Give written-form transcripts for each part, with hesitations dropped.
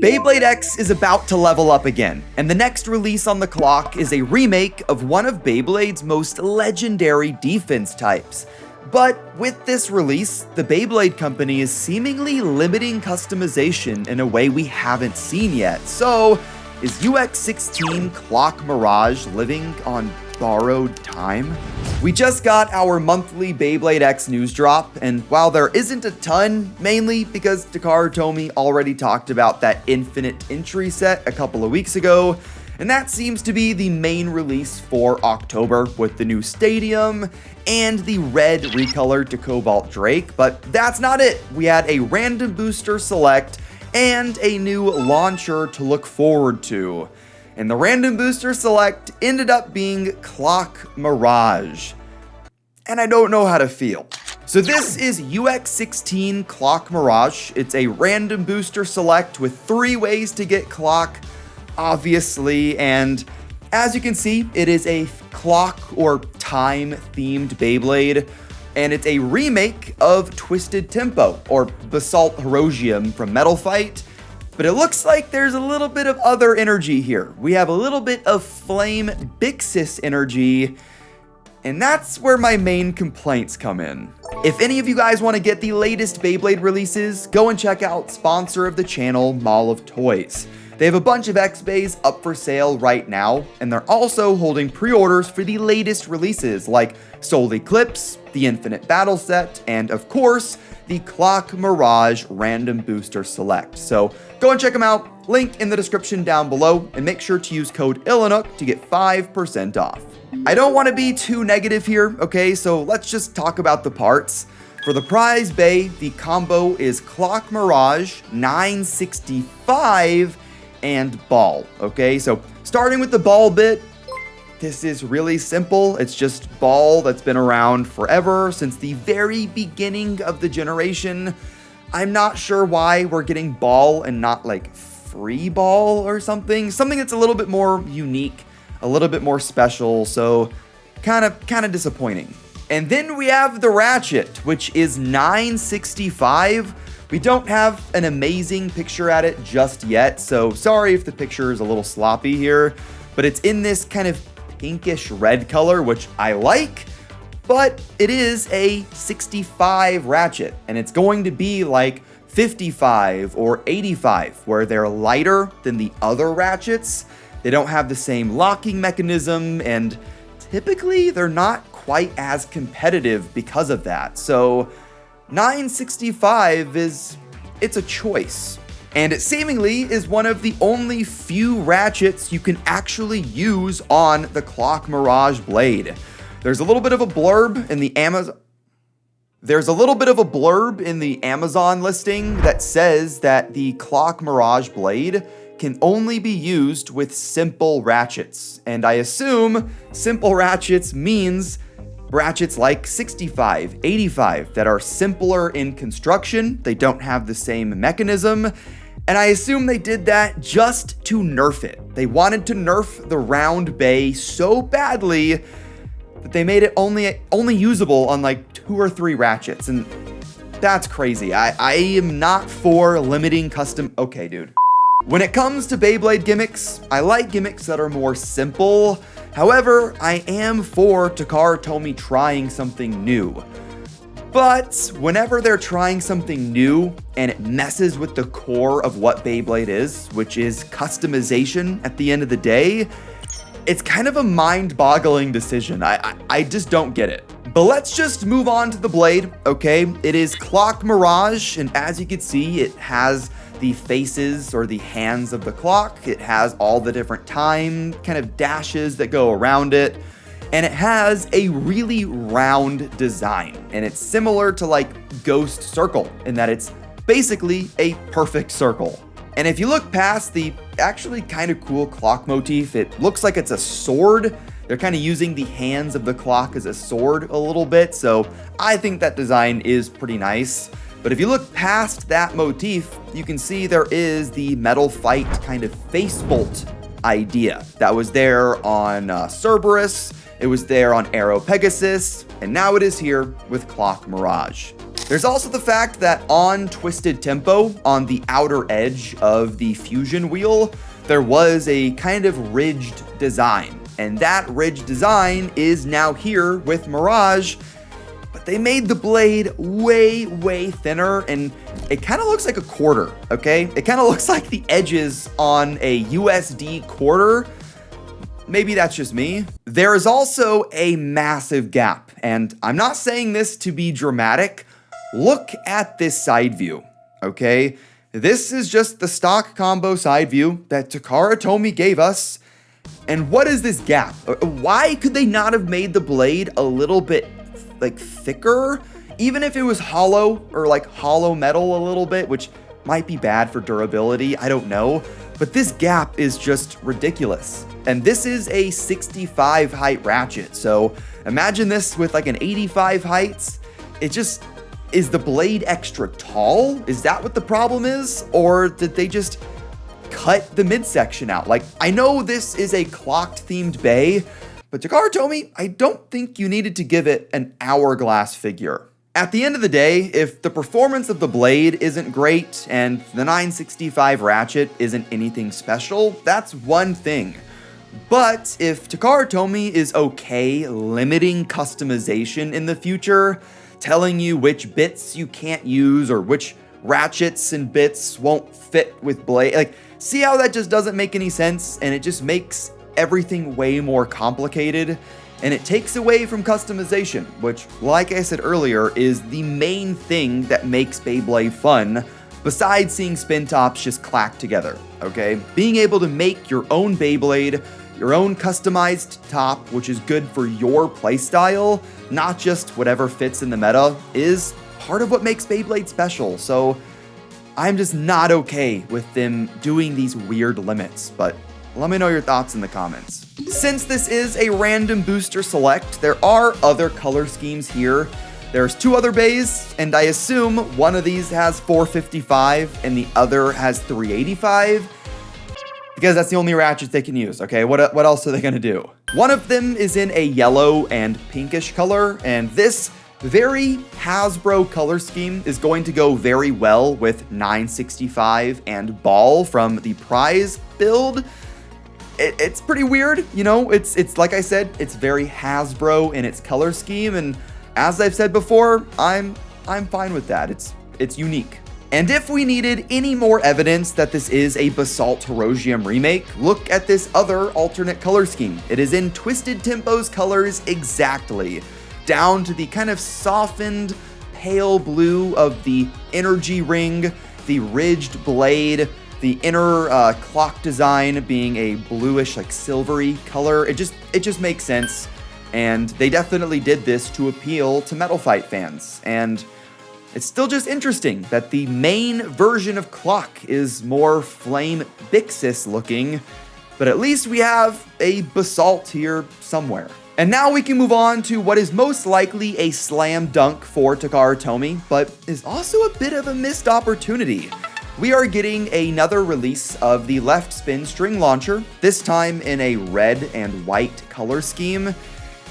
Beyblade X is about to level up again, and the next release on the clock is a remake of one of Beyblade's most legendary defense types. But with this release, the Beyblade company is seemingly limiting customization in a way we haven't seen yet. So, is UX16 ClockMirage living on borrowed time? We just got our monthly Beyblade X news drop, and while there isn't a ton, mainly because Takara Tomy already talked about that infinite entry set a couple of weeks ago, and that seems to be the main release for October with the new stadium and the red recolor to Cobalt Drake, but that's not it. We had a random booster select and a new launcher to look forward to. And the random booster select ended up being ClockMirage. And I don't know how to feel. So this is UX16 ClockMirage. It's a random booster select with 3 ways to get clock, obviously, and as you can see, it is a clock or time themed Beyblade, and it's a remake of Twisted Tempo or Basalt Horogium from Metal Fight. But it looks like there's a little bit of other energy here. We have a little bit of Flame Bixis energy, and that's where my main complaints come in. If any of you guys want to get the latest Beyblade releases, go and check out sponsor of the channel, Mall of Toys. They have a bunch of X-Bays up for sale right now, and they're also holding pre-orders for the latest releases like Soul Eclipse, the Infinite Battle Set, and of course, the ClockMirage Random Booster Select. So go and check them out, link in the description down below, and make sure to use code ilinnuc to get 5% off. I don't want to be too negative here, okay, so let's just talk about the parts. For the prize bay, the combo is ClockMirage 965 and ball, okay? So starting with the ball bit, this is really simple. It's just ball that's been around forever since the very beginning of the generation. I'm not sure why we're getting ball and not like free ball or something. Something that's a little bit more unique, a little bit more special, so kind of disappointing. And then we have the ratchet, which is 965. We don't have an amazing picture at it just yet, so sorry if the picture is a little sloppy here, but it's in this kind of pinkish red color, which I like, but it is a 65 ratchet, and it's going to be like 55 or 85, where they're lighter than the other ratchets. They don't have the same locking mechanism, and typically they're not quite as competitive because of that. So 965 it's a choice. And it seemingly is one of the only few ratchets you can actually use on the ClockMirage blade. There's a little bit of a blurb in the Amazon listing that says that the ClockMirage blade can only be used with simple ratchets. And I assume simple ratchets means ratchets like 65, 85 that are simpler in construction. They don't have the same mechanism. And I assume they did that just to nerf it. They wanted to nerf the round bay so badly that they made it only usable on like 2 or 3 ratchets. And that's crazy. I am not for limiting custom. Okay, dude. When it comes to Beyblade gimmicks, I like gimmicks that are more simple. However, I am for Takara Tomy trying something new. But whenever they're trying something new and it messes with the core of what Beyblade is, which is customization at the end of the day, it's kind of a mind-boggling decision. I just don't get it. But let's just move on to the blade, okay? It is ClockMirage, and as you can see, it has the faces or the hands of the clock. It has all the different time kind of dashes that go around it. And it has a really round design. And it's similar to like Ghost Circle in that it's basically a perfect circle. And if you look past the actually kind of cool clock motif, it looks like it's a sword. They're kind of using the hands of the clock as a sword a little bit. So I think that design is pretty nice. But if you look past that motif, you can see there is the Metal Fight kind of face bolt idea that was there on Cerberus, it was there on Aero Pegasus, and now it is here with ClockMirage. There's also the fact that on Twisted Tempo, on the outer edge of the fusion wheel, there was a kind of ridged design. And that ridged design is now here with Mirage, but they made the blade way, way thinner, and it kind of looks like a quarter, okay? It kind of looks like the edges on a USD quarter. Maybe that's just me. There is also a massive gap, and I'm not saying this to be dramatic. Look at this side view, okay? This is just the stock combo side view that Takara Tomy gave us. And what is this gap? Why could they not have made the blade a little bit like thicker? Even if it was hollow or like hollow metal a little bit, which might be bad for durability, I don't know. But this gap is just ridiculous. And this is a 65 height ratchet. So imagine this with like an 85 heights. It just, is the blade extra tall? Is that what the problem is? Or did they just cut the midsection out? Like, I know this is a clocked themed bay, but Takara Tomy, I don't think you needed to give it an hourglass figure. At the end of the day, if the performance of the blade isn't great and the 965 ratchet isn't anything special, that's one thing. But if Takara Tomy is okay limiting customization in the future, telling you which bits you can't use or which ratchets and bits won't fit with blade, like, see how that just doesn't make any sense, and it just makes everything way more complicated, and it takes away from customization, which, like I said earlier, is the main thing that makes Beyblade fun, besides seeing spin tops just clack together, okay? Being able to make your own Beyblade, your own customized top, which is good for your playstyle, not just whatever fits in the meta, is part of what makes Beyblade special. So I'm just not okay with them doing these weird limits, but let me know your thoughts in the comments. Since this is a random booster select, there are other color schemes here. There's 2 other bays, and I assume one of these has 455 and the other has 385. Because that's the only ratchets they can use, okay? What else are they gonna do? One of them is in a yellow and pinkish color, and this very Hasbro color scheme is going to go very well with 965 and Ball from the prize build. It's pretty weird, you know? It's like I said, it's very Hasbro in its color scheme, and as I've said before, I'm fine with that. It's unique. And if we needed any more evidence that this is a Basalt Horogium remake, look at this other alternate color scheme. It is in Twisted Tempo's colors exactly, down to the kind of softened pale blue of the energy ring, the ridged blade, the inner clock design being a bluish, like silvery color. It just makes sense, and they definitely did this to appeal to Metal Fight fans. And it's still just interesting that the main version of Clock is more Flame Bixis looking, but at least we have a Basalt here somewhere. And now we can move on to what is most likely a slam dunk for Takara Tomy, but is also a bit of a missed opportunity. We are getting another release of the left spin string launcher, this time in a red and white color scheme.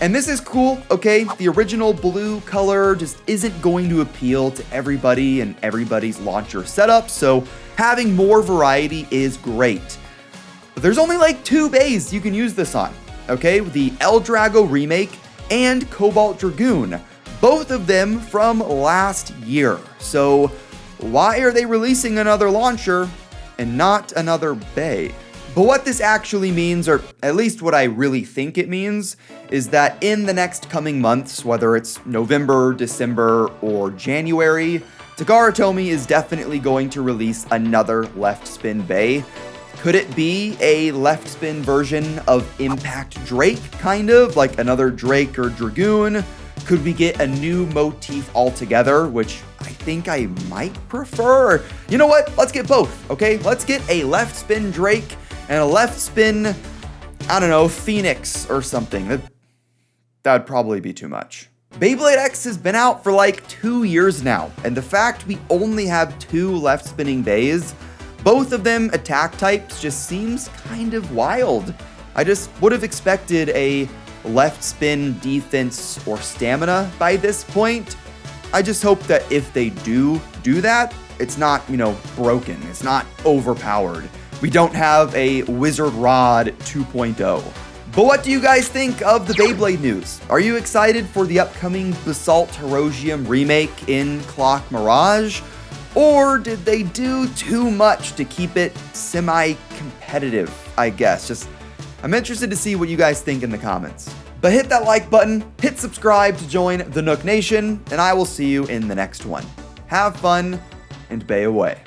And this is cool, okay? The original blue color just isn't going to appeal to everybody and everybody's launcher setup, so having more variety is great. But there's only like 2 bays you can use this on, okay? The El Drago remake and Cobalt Dragoon, both of them from last year. So why are they releasing another launcher and not another bay? But what this actually means, or at least what I really think it means, is that in the next coming months, whether it's November, December, or January, Takara Tomy is definitely going to release another left spin bay. Could it be a left spin version of Impact Drake, kind of? Like another Drake or Dragoon? Could we get a new motif altogether, which I think I might prefer? You know what? Let's get both, okay? Let's get a left spin Drake and a left spin, I don't know, Phoenix or something. That'd probably be too much. Beyblade X has been out for like 2 years now, and the fact we only have 2 left spinning bays, both of them attack types, just seems kind of wild. I just would have expected a left spin defense or stamina by this point. I just hope that if they do that, it's not, broken. It's not overpowered. We don't have a Wizard Rod 2.0. But what do you guys think of the Beyblade news? Are you excited for the upcoming Basalt Horogium remake in ClockMirage? Or did they do too much to keep it semi-competitive, I guess? I'm interested to see what you guys think in the comments. But hit that like button, hit subscribe to join the Nook Nation, and I will see you in the next one. Have fun, and bay away.